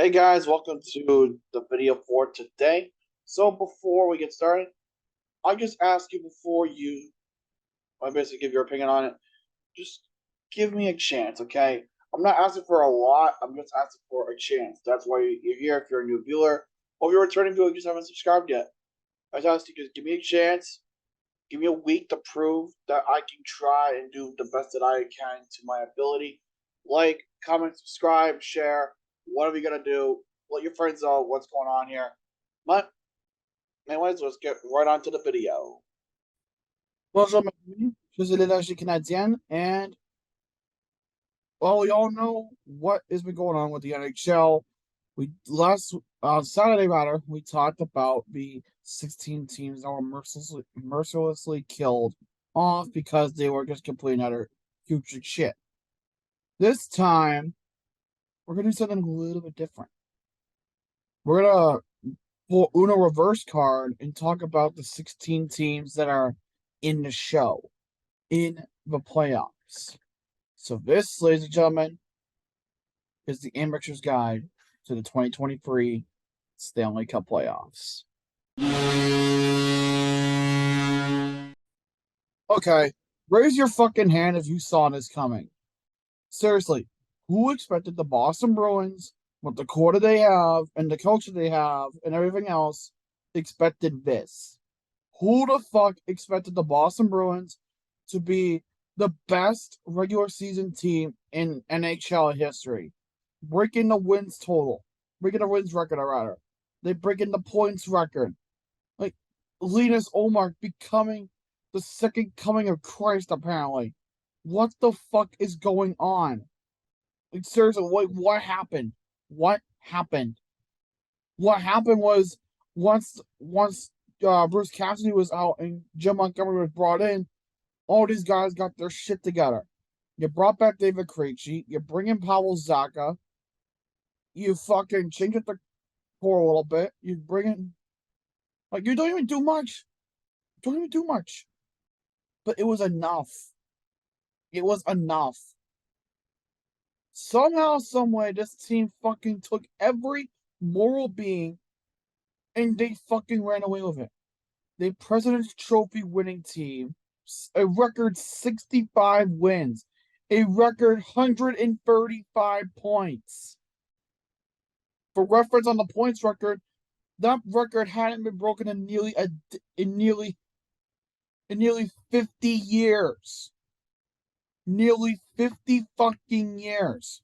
Hey guys, welcome to the video for today. So before we get started, I just ask you I basically give your opinion on it. Just give me a chance, okay? I'm not asking for a lot. I'm just asking for a chance. That's why you're here. If you're a new viewer, or if you're a returning viewer, you just haven't subscribed yet. I just ask you just give me a chance. Give me a week to prove that I can try and do the best that I can to my ability. Like, comment, subscribe, share, whatever you're gonna do. Let your friends know what's going on here. But anyways, let's get right on to the video. Bonjour, mes amis. Je suis l'énergie canadienne, and well, we all know what has been going on with the NHL. We last Saturday, rather, we talked about the 16 teams that were mercilessly killed off because they were just completely utter huge shit. This time, we're gonna do something a little bit different. We're gonna pull Uno reverse card and talk about the 16 teams that are in the show in the playoffs. So this, ladies and gentlemen, is the Amateur's Guide to the 2023 Stanley Cup Playoffs. Okay, raise your fucking hand if you saw this coming. Seriously, who expected the Boston Bruins, with the core they have, and the culture they have, and everything else, expected this? Who the fuck expected the Boston Bruins to be the best regular season team in NHL history? Breaking the wins total, breaking the wins record, or rather. They breaking the points record. Like, Linus Olmark becoming the second coming of Christ, apparently. What the fuck is going on? Like, seriously, what happened? What happened? What happened was once Bruce Cassidy was out and Jim Montgomery was brought in, all these guys got their shit together. You brought back David Krejci. You bring in Pavel Zacha. You fucking change it the core a little bit. You bring in, like, you don't even do much. You don't even do much. But it was enough. It was enough. Somehow, someway, this team fucking took every moral being and they fucking ran away with it. The President's Trophy winning team, a record 65 wins, a record 135 points. For reference on the points record, that record hadn't been broken in nearly 50 years. Nearly 50 fucking years.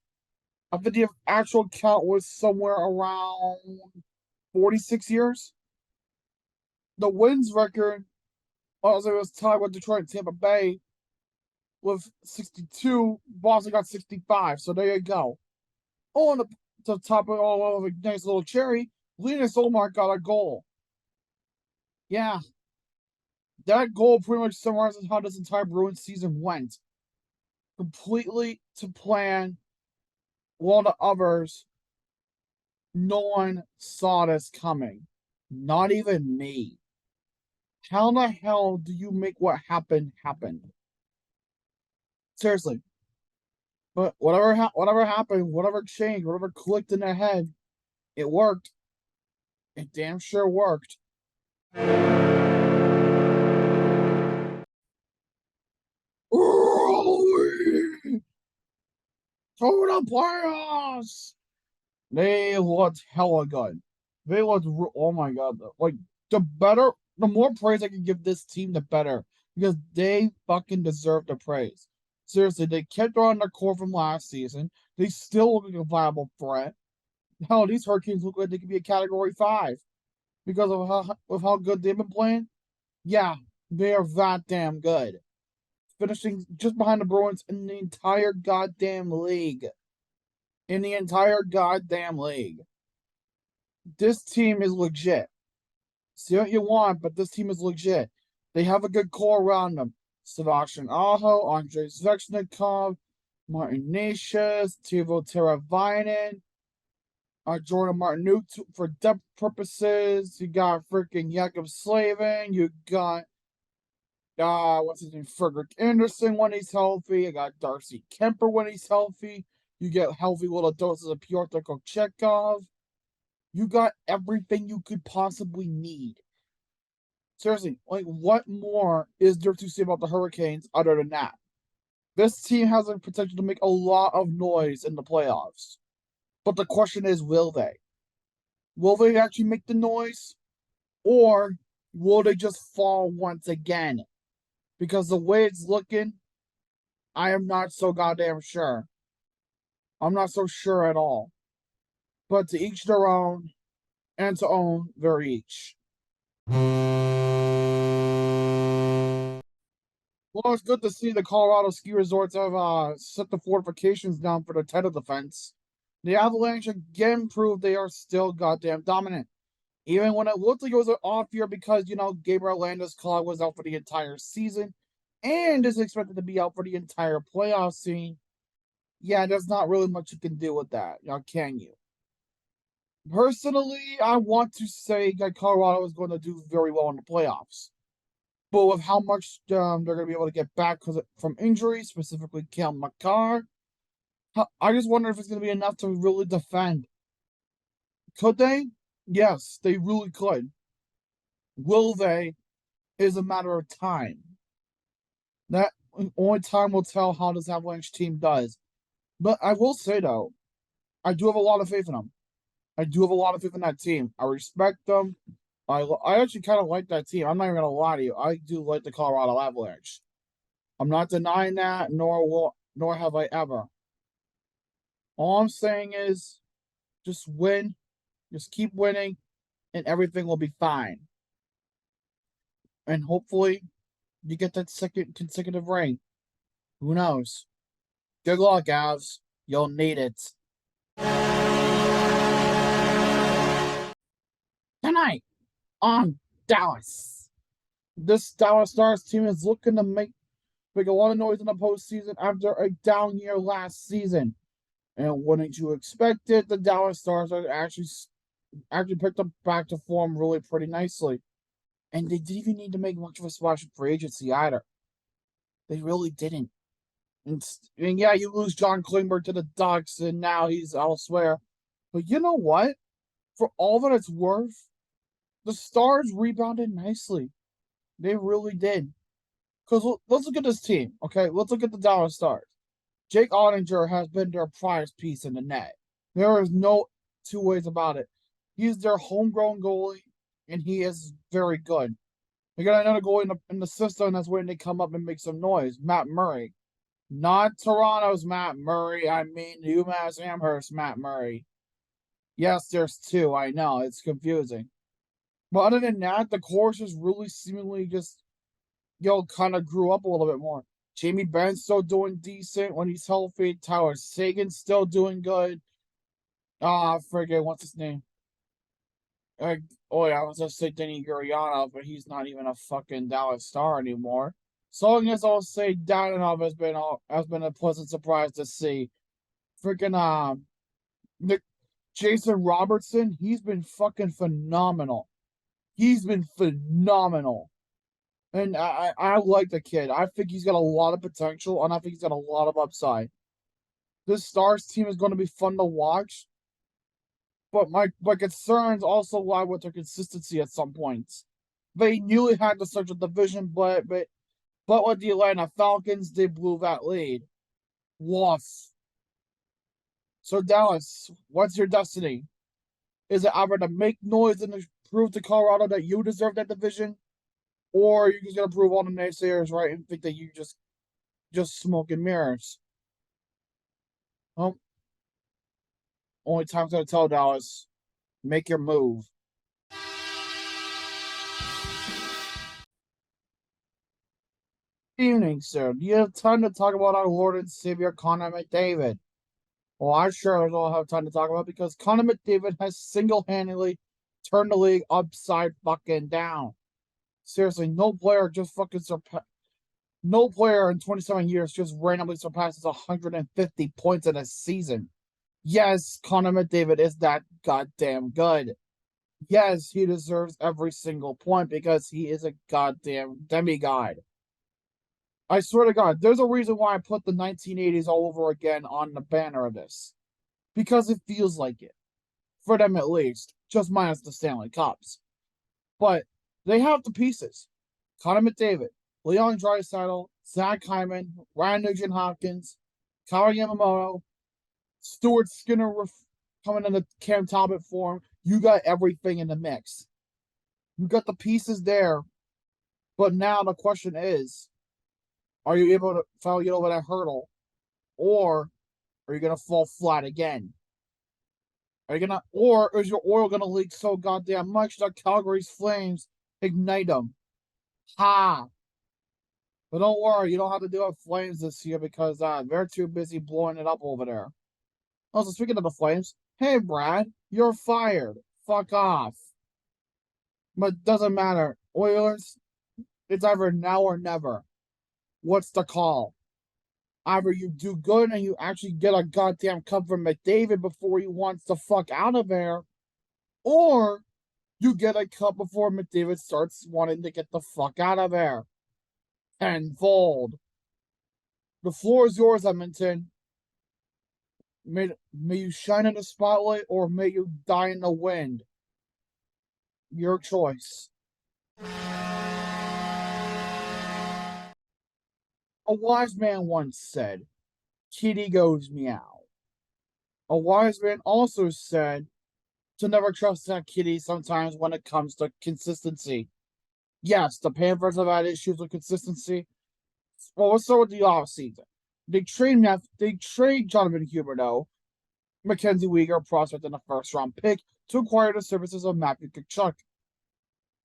I think the actual count was somewhere around 46 years. The wins record, also, it was tied with Detroit and Tampa Bay with 62. Boston got 65. So there you go. On the top of all of a nice little cherry, Linus Olmark got a goal. Yeah. That goal pretty much summarizes how this entire Bruins season went. Completely to plan. While the others, no one saw this coming. Not even me. How the hell do you make what happened happen? Seriously. But whatever happened, whatever changed, whatever clicked in their head, it worked. It damn sure worked. To the playoffs! They looked hella good. They looked, oh my god, like, the more praise I can give this team, the better. Because they fucking deserve the praise. Seriously, they kept on their core from last season. They still look like a viable threat. Hell, these Hurricanes look like they could be a Category 5. Because of how good they've been playing. Yeah, they are that damn good. Finishing just behind the Bruins in the entire goddamn league. In the entire goddamn league. This team is legit. Say what you want, but this team is legit. They have a good core around them. Sebastian Aho, Andrei Svechnikov, Martin Necas, Teuvo Teravainen, Jordan Martinook for depth purposes. You got freaking Jakub Slavin. You got what's his name? Frederick Anderson when he's healthy. You got Darcy Kemper when he's healthy. You get healthy little doses of Pyotr Kochetkov. You got everything you could possibly need. Seriously, like, what more is there to say about the Hurricanes other than that? This team has the potential to make a lot of noise in the playoffs. But the question is, will they? Will they actually make the noise? Or will they just fall once again? Because the way it's looking, I am not so goddamn sure. I'm not so sure at all. But to each their own, and to own their each. Well, it's good to see the Colorado ski resorts have set the fortifications down for their title defense. The Avalanche again proved they are still goddamn dominant. Even when it looked like it was an off year because, Gabriel Landeskog was out for the entire season and is expected to be out for the entire playoff scene. Yeah, there's not really much you can do with that, can you? Personally, I want to say that Colorado is going to do very well in the playoffs. But with how much they're going to be able to get back from injury, specifically Cale Makar, I just wonder if it's going to be enough to really defend. Could they? Yes, they really could. Will they? Is a matter of time. That only time will tell how this Avalanche team does. But I will say, though, I do have a lot of faith in them. I do have a lot of faith in that team. I respect them. I actually kind of like that team. I'm not even going to lie to you. I do like the Colorado Avalanche. I'm not denying that, nor have I ever. All I'm saying is just win, just keep winning, and everything will be fine. And hopefully you get that second consecutive ring. Who knows? Good luck, Avs. You'll need it. Tonight on Dallas. This Dallas Stars team is looking to make a lot of noise in the postseason after a down year last season. And wouldn't you expect it, the Dallas Stars are actually picked up back to form really pretty nicely. And they didn't even need to make much of a splash in free agency either. They really didn't. And yeah, you lose John Klingberg to the Ducks, and now he's elsewhere. But you know what? For all that it's worth, the Stars rebounded nicely. They really did. Because let's look at this team, okay? Let's look at the Dallas Stars. Jake Ottinger has been their prize piece in the net. There is no two ways about it. He's their homegrown goalie, and he is very good. They got another goalie in the system that's waiting to come up and make some noise. Matt Murray. Not Toronto's Matt Murray. I mean UMass Amherst Matt Murray. Yes, there's two. I know. It's confusing. But other than that, the course is really seemingly just, kind of grew up a little bit more. Jamie Benn's still doing decent when he's healthy. Tyler Sagan's still doing good. Friggin', what's his name? I was gonna say Denny Gurianov, but he's not even a fucking Dallas Star anymore. So I guess I'll say Danilov has been a pleasant surprise to see. Freaking Jason Robertson, he's been fucking phenomenal. He's been phenomenal. And I like the kid. I think he's got a lot of potential, and I think he's got a lot of upside. This Stars team is going to be fun to watch. But my concerns also lie with their consistency at some points. They nearly had the Central Division, but with the Atlanta Falcons, they blew that lead. Loss. So Dallas, what's your destiny? Is it either to make noise and prove to Colorado that you deserve that division, or you're just gonna prove all the naysayers right and think that you just smoke and mirrors? Well, only time's gonna tell, Dallas. Make your move. Evening, sir. Do you have time to talk about our Lord and Savior Connor McDavid? Well, I sure don't have time to talk about it because Connor McDavid has single-handedly turned the league upside fucking down. Seriously, no player in 27 years just randomly surpasses 150 points in a season. Yes, Connor McDavid is that goddamn good. Yes, he deserves every single point because he is a goddamn demigod. I swear to God, there's a reason why I put the 1980s all over again on the banner of this. Because it feels like it. For them at least. just minus the Stanley Cups. But they have the pieces. Connor McDavid, Leon Draisaitl, Zach Hyman, Ryan Nugent-Hopkins, Kawhi Yamamoto, Stuart Skinner coming in the Cam Talbot form. You got everything in the mix. You got the pieces there. But now the question is, are you able to finally get over that hurdle? Or are you going to fall flat again? Are you gonna, or is your oil gonna leak so goddamn much that Calgary's Flames ignite them? Ha! But don't worry, you don't have to deal with Flames this year because they're too busy blowing it up over there. Also, speaking of the Flames, hey Brad, you're fired. Fuck off. But doesn't matter. Oilers, it's either now or never. What's the call? Either you do good and you actually get a goddamn cup from McDavid before he wants the fuck out of there, or you get a cup before McDavid starts wanting to get the fuck out of there. Tenfold. The floor is yours, Edmonton. May you shine in the spotlight or may you die in the wind. Your choice. A wise man once said, kitty goes meow. A wise man also said to never trust that kitty sometimes when it comes to consistency. Yes, the Panthers have had issues with consistency. Well, let's start with the offseason. They trade Jonathan Huberdeau, Mackenzie Weegar, prospect in the first round pick, to acquire the services of Matthew Tkachuk.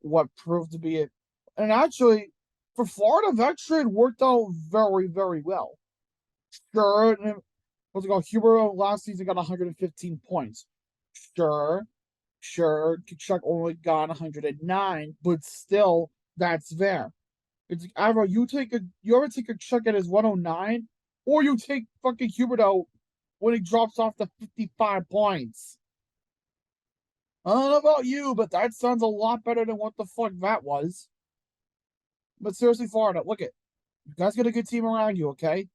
What proved to be it. And actually, for Florida, that trade worked out very, very well. Sure, what's it called? Huberdeau last season got 115 points. Sure, Tkachuk only got 109, but still, that's there. It's either you ever take a chuck at his 109, or you take fucking Huberdeau when he drops off to 55 points. I don't know about you, but that sounds a lot better than what the fuck that was. But seriously, Florida, look it. You guys got a good team around you, okay?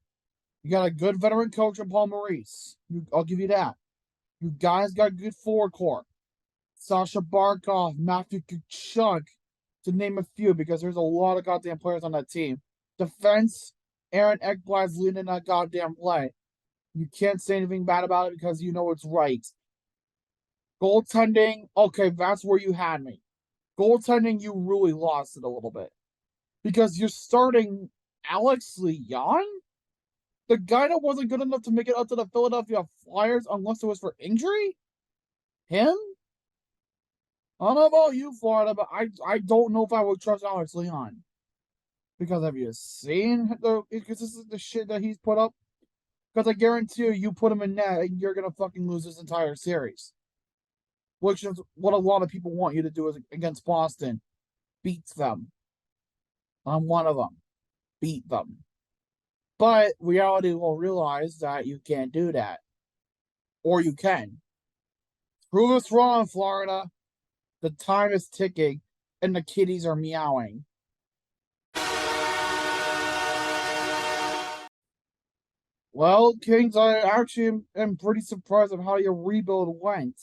You got a good veteran coach in Paul Maurice. I'll give you that. You guys got good forward core. Sasha Barkov, Matthew Tkachuk, to name a few, because there's a lot of goddamn players on that team. Defense, Aaron Ekblad's leading that goddamn play. You can't say anything bad about it because you know it's right. Goaltending, okay, that's where you had me. Goaltending, you really lost it a little bit. Because you're starting Alex Leon? The guy that wasn't good enough to make it up to the Philadelphia Flyers unless it was for injury? Him? I don't know about you, Florida, but I don't know if I would trust Alex Leon. Because have you seen the shit that he's put up? Because I guarantee you put him in net and you're going to fucking lose this entire series. Which is what a lot of people want you to do against Boston. Beat them. I'm one of them. Beat them. But reality will realize that you can't do that. Or you can. Prove us wrong, Florida. The time is ticking, and the kitties are meowing. Well, Kings, I actually am pretty surprised of how your rebuild went.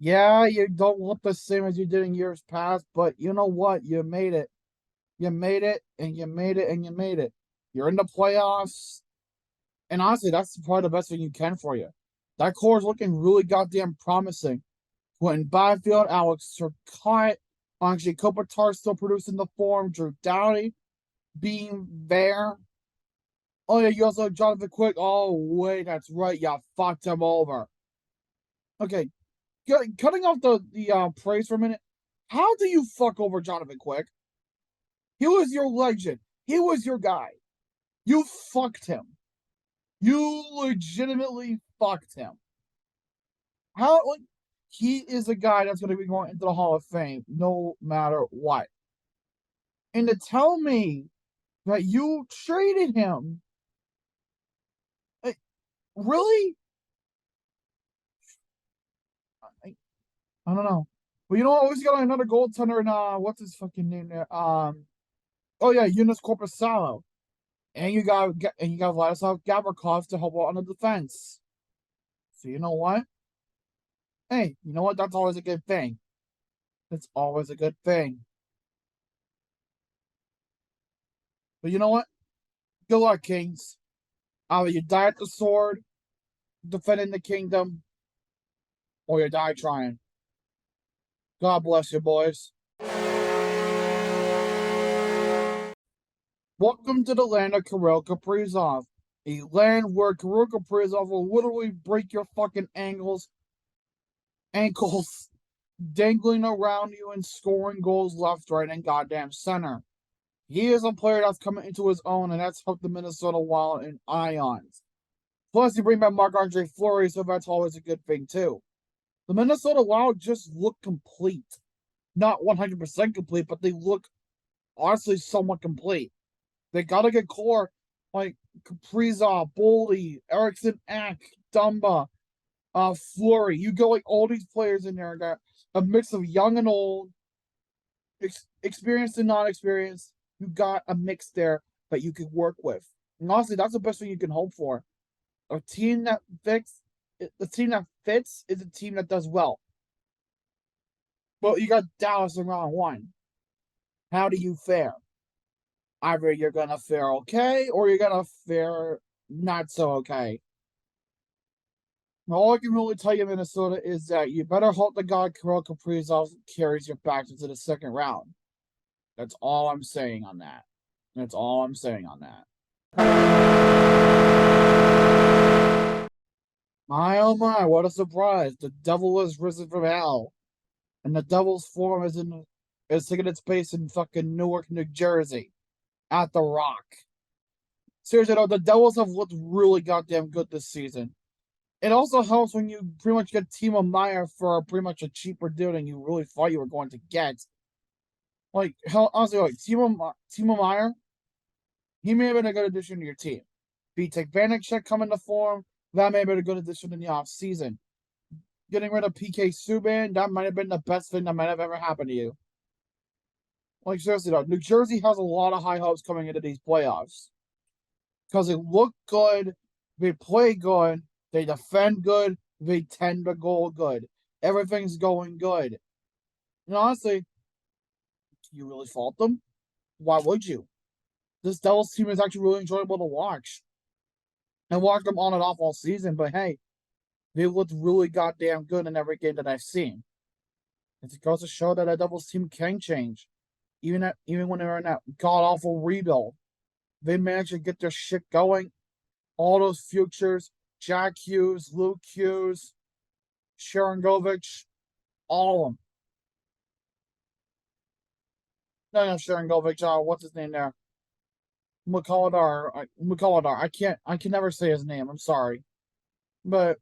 Yeah, you don't look the same as you did in years past, but you know what? You made it. You made it, and you made it, and you made it. You're in the playoffs. And honestly, that's probably the best thing you can for you. That core is looking really goddamn promising. Quentin Byfield, Alex Turcotte, Anze Kopitar still producing the form, Drew Doughty being there. Oh yeah, you also have Jonathan Quick. Oh wait, that's right. You fucked him over. Okay, cutting off the praise for a minute. How do you fuck over Jonathan Quick? He was your legend. He was your guy. You fucked him. You legitimately fucked him. How? Like, he is a guy that's going to be going into the Hall of Fame no matter what. And to tell me that you traded him, like, really? I don't know. But you know what? Always got another goaltender in what's his fucking name there? Oh yeah, Yunus Korpisalo. And you got Vladislav Gavrikov to help out on the defense. So you know what? Hey, you know what? That's always a good thing. It's always a good thing. But you know what? Good luck, Kings. Either you die at the sword, defending the kingdom, or you die trying. God bless you, boys. Welcome to the land of Kirill Kaprizov, a land where Kirill Kaprizov will literally break your fucking ankles, dangling around you and scoring goals left, right, and goddamn center. He is a player that's coming into his own, and that's helped the Minnesota Wild in ions. Plus, you bring back Marc-Andre Fleury, so that's always a good thing, too. The Minnesota Wild just look complete. Not 100% complete, but they look honestly somewhat complete. They got a good core like Kaprizov, Boldy, Eriksson Ek, Dumba, Fleury. You go like all these players in there got a mix of young and old, experienced and non-experienced. You got a mix there that you can work with. And honestly, that's the best thing you can hope for. A team that fits, the team that fits is a team that does well. But you got Dallas in round one. How do you fare? Either you're gonna fare okay or you're gonna fare not so okay. All I can really tell you, Minnesota, is that you better hope the God Kirill Kaprizov carries your back into the second round. That's all I'm saying on that. That's all I'm saying on that. My oh my, what a surprise. The devil has risen from hell. And the devil's form is taking its place in fucking Newark, New Jersey. At the Rock. Seriously though, the Devils have looked really goddamn good this season. It also helps when you pretty much get Timo Meier for pretty much a cheaper deal than you really thought you were going to get. Like, hell, honestly, like, Timo Meier, he may have been a good addition to your team. Vitek Vanecek coming to form, that may have been a good addition in the offseason. Getting rid of PK Subban, that might have been the best thing that might have ever happened to you. Like, seriously, though, New Jersey has a lot of high hopes coming into these playoffs. Because they look good, they play good, they defend good, they tend to goal good. Everything's going good. And honestly, do you really fault them? Why would you? This Devils team is actually really enjoyable to watch. I watched them on and off all season, but hey, they looked really goddamn good in every game that I've seen. It goes to show that a Devils team can change. Even when they're in that god awful rebuild. They managed to get their shit going. All those futures, Jack Hughes, Luke Hughes, Sharangovich, all of them. No, Sharangovich, what's his name there? McCulladar. I can never say his name. I'm sorry. But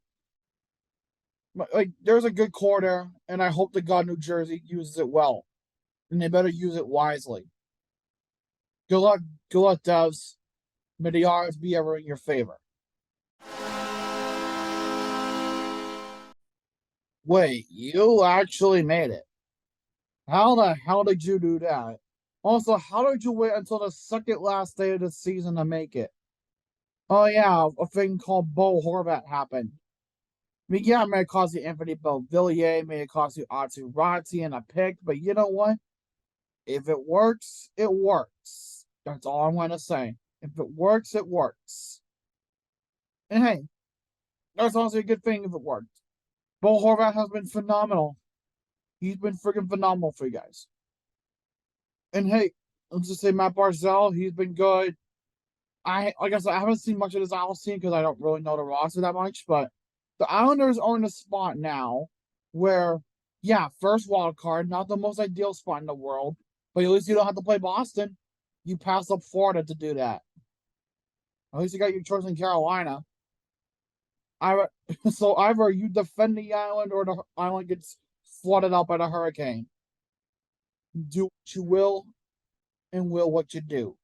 like there's a good core there, and I hope the God New Jersey uses it well. And they better use it wisely. Good luck, Devs. May the odds be ever in your favor. Wait, you actually made it. How the hell did you do that? Also, how did you wait until the second last day of the season to make it? Oh yeah, a thing called Bo Horvat happened. I mean, yeah, it may cost you Anthony Belvillier, may it cost you Atsu Ratti and a pick, but you know what? If it works, it works. That's all I'm going to say. If it works, it works. And hey, that's also a good thing if it worked. Bo Horvat has been phenomenal. He's been freaking phenomenal for you guys. And hey, let's just say Matt Barzell, he's been good. I guess I haven't seen much of this Isles team because I don't really know the roster that much, but the Islanders are in a spot now where, yeah, first wild card, not the most ideal spot in the world, but at least you don't have to play Boston. You pass up Florida to do that. At least you got your choice in Carolina. So either you defend the island or the island gets flooded out by the hurricane. Do what you will and will what you do.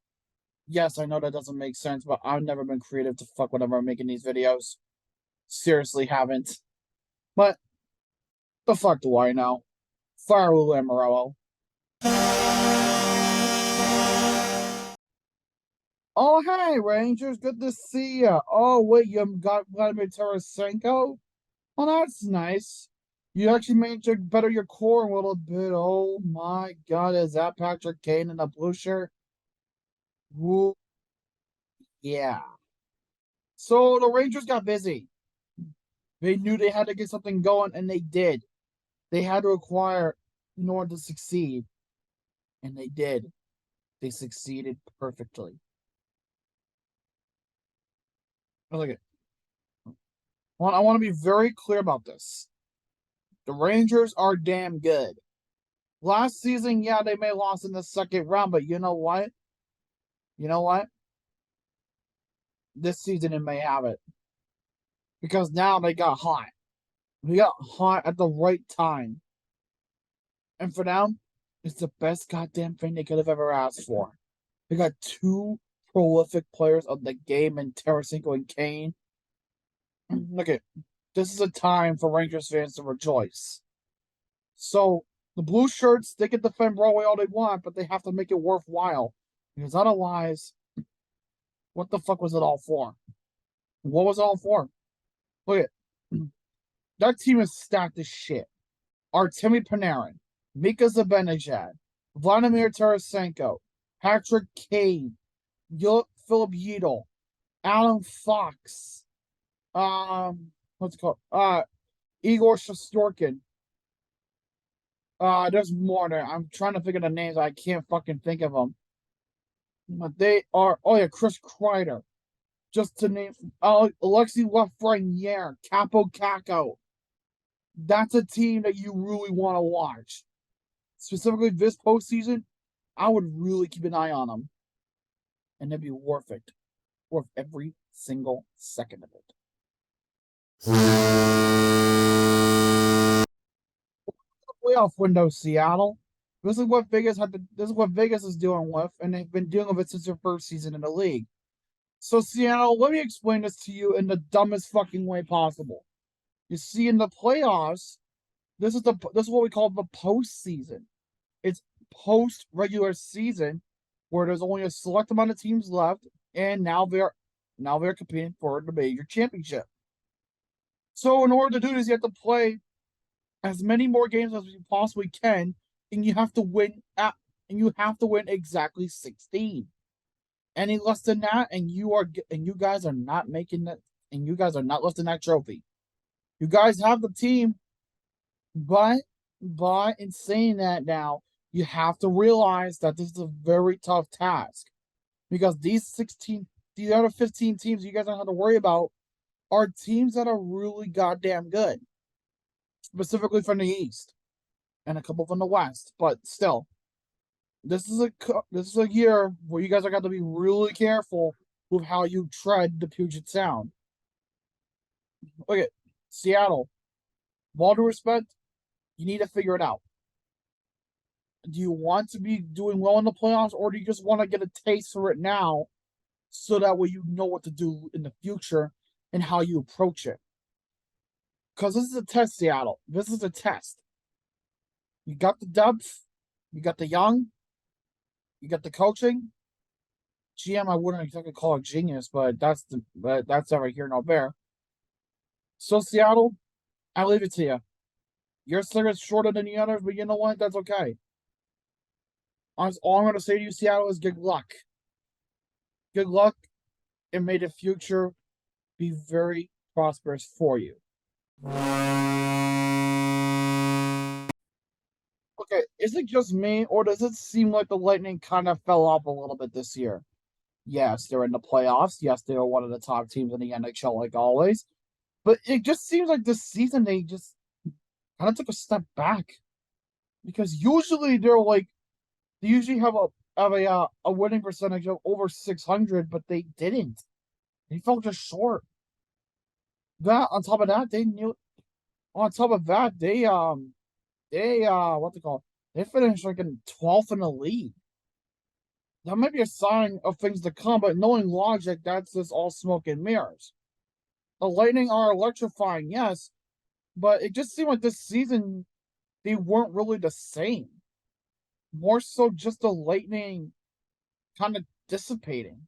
Yes, I know that doesn't make sense, but I've never been creative to fuck whenever I'm making these videos. Seriously haven't. But the fuck do I know? Fire Lou Amarillo. Oh, hey, Rangers. Good to see ya. Oh, wait, you got Vladimir Tarasenko? Well, that's nice. You actually made to better your core a little bit. Oh my god, is that Patrick Kane in a blue shirt? Woo. Yeah. So the Rangers got busy. They knew they had to get something going, and they did. They had to acquire in order to succeed, and they did. They succeeded perfectly. Look at. I want to be very clear about this. The Rangers are damn good. Last season, yeah, they may have lost in the second round, but you know what? You know what? This season it may have it. Because now they got hot. They got hot at the right time. And for them, it's the best goddamn thing they could have ever asked for. They got two prolific players of the game in Tarasenko and Kane. Look at this is a time for Rangers fans to rejoice. So the blue shirts, they can defend Broadway all they want, but they have to make it worthwhile. Because otherwise, what the fuck was it all for? What was it all for? Look at that team is stacked as shit. Artemi Panarin, Mika Zibanejad, Vladimir Tarasenko, Patrick Kane, Philip Yedel, Alan Fox, what's it called? Igor Shostorkin. There's more there. I'm trying to think of the names. I can't fucking think of them. But they are, oh yeah, Chris Kreider. Just to name, Alexei Lafreniere, Capo Caco. That's a team that you really want to watch. Specifically this postseason, I would really keep an eye on them. And it'd be worth it. Worth every single second of it. Playoff window, Seattle. This is what Vegas is dealing with, and they've been dealing with it since their first season in the league. So Seattle, let me explain this to you in the dumbest fucking way possible. You see, in the playoffs, this is what we call the postseason. It's post regular season where there's only a select amount of teams left, and now they're competing for the major championship. So in order to do this, you have to play as many more games as you possibly can, and you have to win exactly 16. Any less than that, and you guys are not making that, and you guys are not lifting that trophy. You guys have the team, but in saying that now, you have to realize that this is a very tough task. Because these other 15 teams you guys don't have to worry about are teams that are really goddamn good. Specifically from the East. And a couple from the West. But still, this is a year where you guys are going to be really careful with how you tread the Puget Sound. Look at Seattle. With all due respect, you need to figure it out. Do you want to be doing well in the playoffs, or do you just want to get a taste for it now so that way you know what to do in the future and how you approach it? Because this is a test, Seattle. This is a test. You got the depth, you got the young, you got the coaching. GM, I wouldn't exactly call it genius, but that's never here nor there. So Seattle, I leave it to you. Your sling's shorter than the others, but you know what? That's okay. All I'm going to say to you, Seattle, is good luck. Good luck, and may the future be very prosperous for you. Okay, is it just me, or does it seem like the Lightning kind of fell off a little bit this year? Yes, they're in the playoffs. Yes, they are one of the top teams in the NHL, like always. But it just seems like this season they just kind of took a step back. Because usually they usually have a winning percentage of over 600, but they didn't. They fell just short. That on top of that, they knew. On top of that, they what they call they finished like in 12th in the league. That might be a sign of things to come, but knowing logic, that's just all smoke and mirrors. The Lightning are electrifying, yes, but it just seemed like this season they weren't really the same. More so just the Lightning kind of dissipating.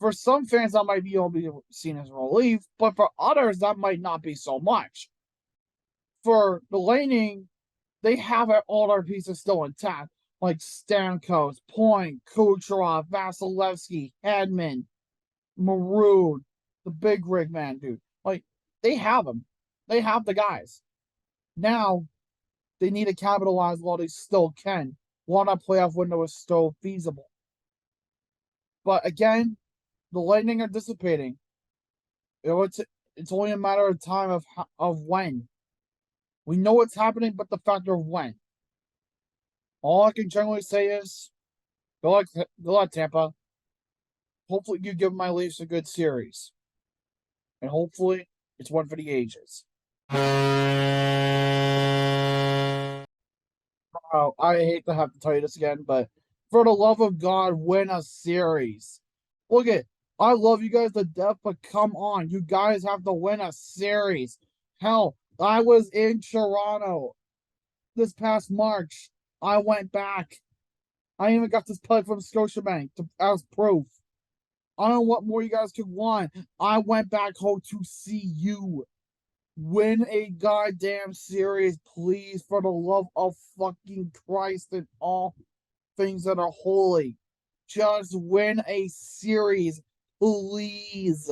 For some fans, that might be seen as relief, but for others, that might not be so much. For the laning, they have all their pieces still intact, like Stamkos, Point, Kucherov, Vasilevsky, Hedman, Maroon, the big rig man, dude. Like, they have them. They have the guys. Now, they need to capitalize while they still can, while that playoff window is still feasible. But again, the Lightning are dissipating. It's only a matter of time of when. We know what's happening, but the factor of when. All I can generally say is, good luck, Tampa. Hopefully, you give my Leafs a good series, and hopefully, it's one for the ages. Oh, I hate to have to tell you this again, but for the love of God, win a series. Look at, I love you guys to death, but come on, you guys have to win a series. Hell, I was in Toronto this past March. I went back. I even got this plug from Scotiabank as proof. I don't know what more you guys could want. I went back home to see you win a goddamn series, please, for the love of fucking Christ and all things that are holy. Just win a series, please.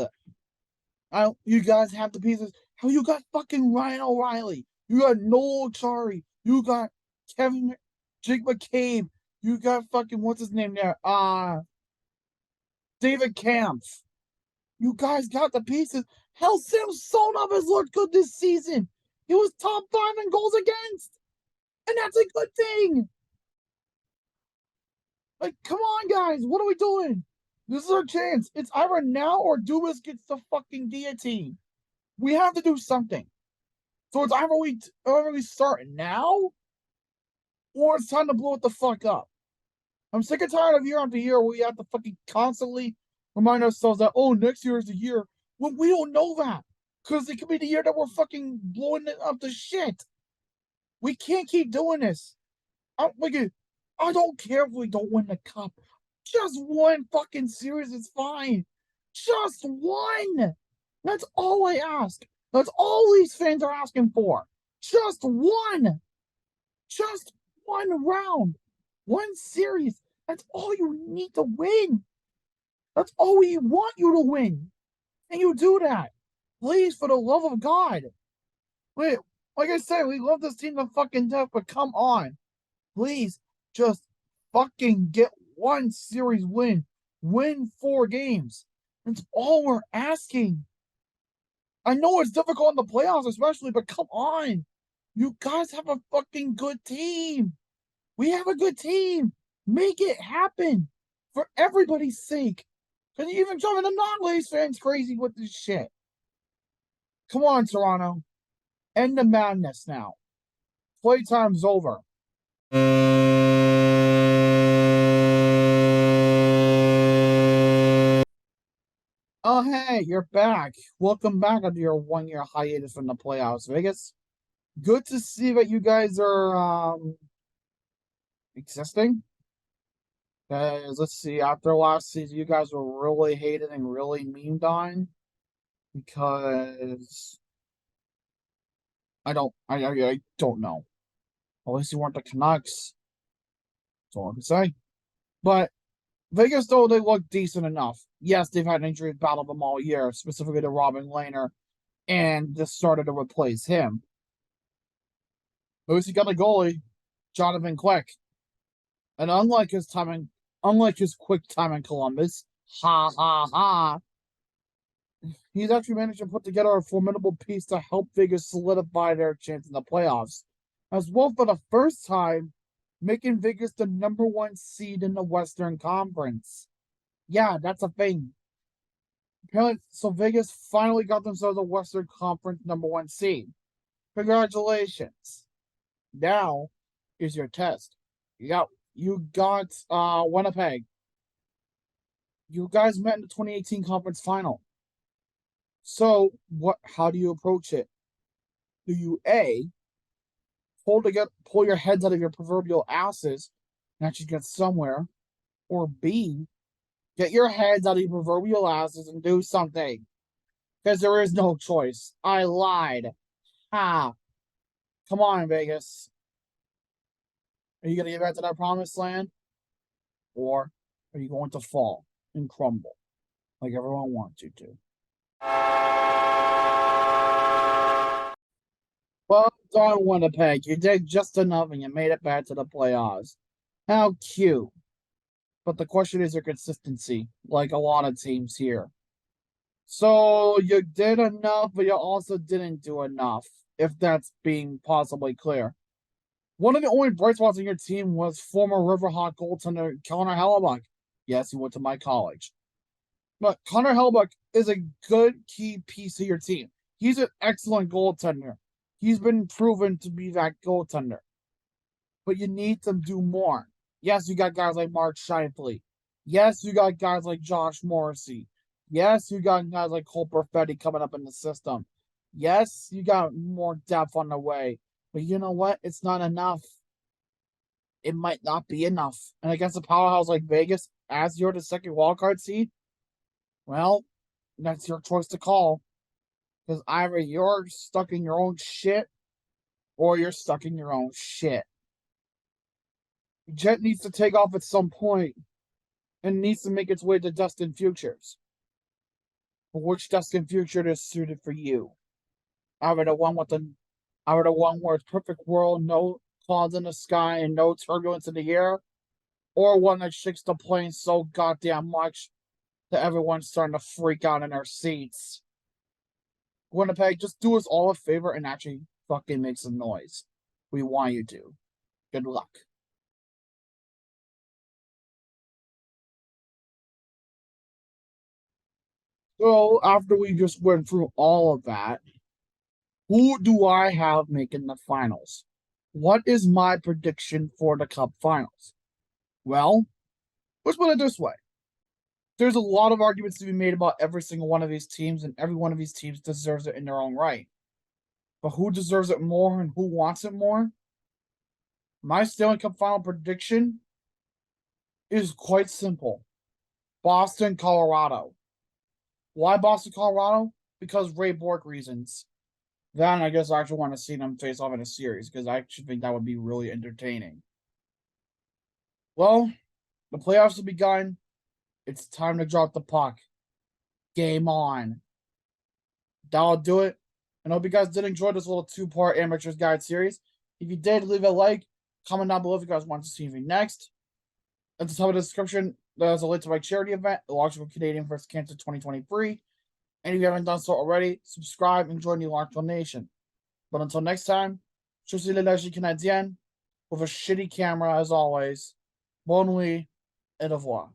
You guys have the pieces. How you got fucking Ryan O'Reilly? You got Noel Chari. You got Jake McCabe. You got fucking what's his name there? David Kampf. You guys got the pieces. Hell, Samsonov has looked good this season. He was top 5 in goals against. And that's a good thing. Like, come on, guys. What are we doing? This is our chance. It's either now or Dubas gets the fucking guillotine. We have to do something. So it's either we start now or it's time to blow it the fuck up. I'm sick and tired of year after year where we have to fucking constantly remind ourselves that, oh, next year is the year. Well, we don't know that. Because it could be the year that we're fucking blowing it up to shit. We can't keep doing this. I don't care if we don't win the cup. Just one fucking series is fine. Just one. That's all I ask. That's all these fans are asking for. Just one. Just one round. One series. That's all you need to win. That's all we want you to win. And you do that. Please, for the love of God. Wait, like I said, we love this team to fucking death, but come on. Please, just fucking get one series win. Win 4 games. That's all we're asking. I know it's difficult in the playoffs, especially, but come on. You guys have a fucking good team. We have a good team. Make it happen. For everybody's sake. Because even driving the non-Leafs fans crazy with this shit. Come on, Toronto. End the madness now. Playtime's over. Oh, hey, you're back. Welcome back after your 1-year hiatus from the playoffs, Vegas. Good to see that you guys are existing. Because let's see, after last season, you guys were really hated and really memed on. Because I don't know. At least you weren't the Canucks. That's all I can say. But Vegas, though, they look decent enough. Yes, they've had injuries battle them all year, specifically to Robin Lehner, and this started to replace him. At least you got a goalie, Jonathan Quick. And unlike his quick time in Columbus, he's actually managed to put together a formidable piece to help Vegas solidify their chance in the playoffs, as well for the first time, making Vegas the #1 seed in the Western Conference. Yeah, that's a thing. Apparently, so Vegas finally got themselves a Western Conference #1 seed. Congratulations. Now, here's your test. You got Winnipeg. You guys met in the 2018 conference final. So how do you approach it? Do you A, pull your heads out of your proverbial asses and actually get somewhere, or B, get your heads out of your proverbial asses and do something? Because there is no choice. I lied. Ha. Come on, Vegas. Are you going to get back to that promised land? Or are you going to fall and crumble like everyone wants you to? Well done, Winnipeg. You did just enough and you made it back to the playoffs. How cute. But the question is your consistency, like a lot of teams here. So you did enough, but you also didn't do enough, if that's being possibly clear. One of the only bright spots in your team was former Riverhawk goaltender Connor Hellebuck. Yes, he went to my college. But Connor Hellebuck is a good key piece of your team. He's an excellent goaltender. He's been proven to be that goaltender. But you need to do more. Yes, you got guys like Mark Scheifele. Yes, you got guys like Josh Morrissey. Yes, you got guys like Cole Perfetti coming up in the system. Yes, you got more depth on the way. But you know what? It's not enough. It might not be enough. And against a powerhouse like Vegas, as you're the second wildcard seed, well, that's your choice to call. Because either you're stuck in your own shit or you're stuck in your own shit. Jet needs to take off at some point and needs to make its way to Destined Futures. But which Destined Future is suited for you? Either the one where it's perfect world, no clouds in the sky and no turbulence in the air, or one that shakes the plane so goddamn much that everyone's starting to freak out in their seats. Winnipeg, just do us all a favor and actually fucking make some noise. We want you to. Good luck. So, after we just went through all of that, who do I have making the finals? What is my prediction for the Cup finals? Well, let's put it this way. There's a lot of arguments to be made about every single one of these teams, and every one of these teams deserves it in their own right. But who deserves it more and who wants it more? My Stanley Cup final prediction is quite simple. Boston, Colorado. Why Boston, Colorado? Because Ray Bork reasons. Then I guess I actually want to see them face off in a series because I actually think that would be really entertaining. Well, the playoffs have begun. It's time to drop the puck. Game on. That'll do it. And I hope you guys did enjoy this little two-part Amateurs Guide series. If you did, leave a like. Comment down below if you guys want to see me next. At the top of the description, there's a link to my charity event, the Large Canadian vs. Cancer 2023. And if you haven't done so already, subscribe and join the Large Nation. But until next time, je suis l'énergie canadienne with a shitty camera as always. Bonne nuit et au revoir.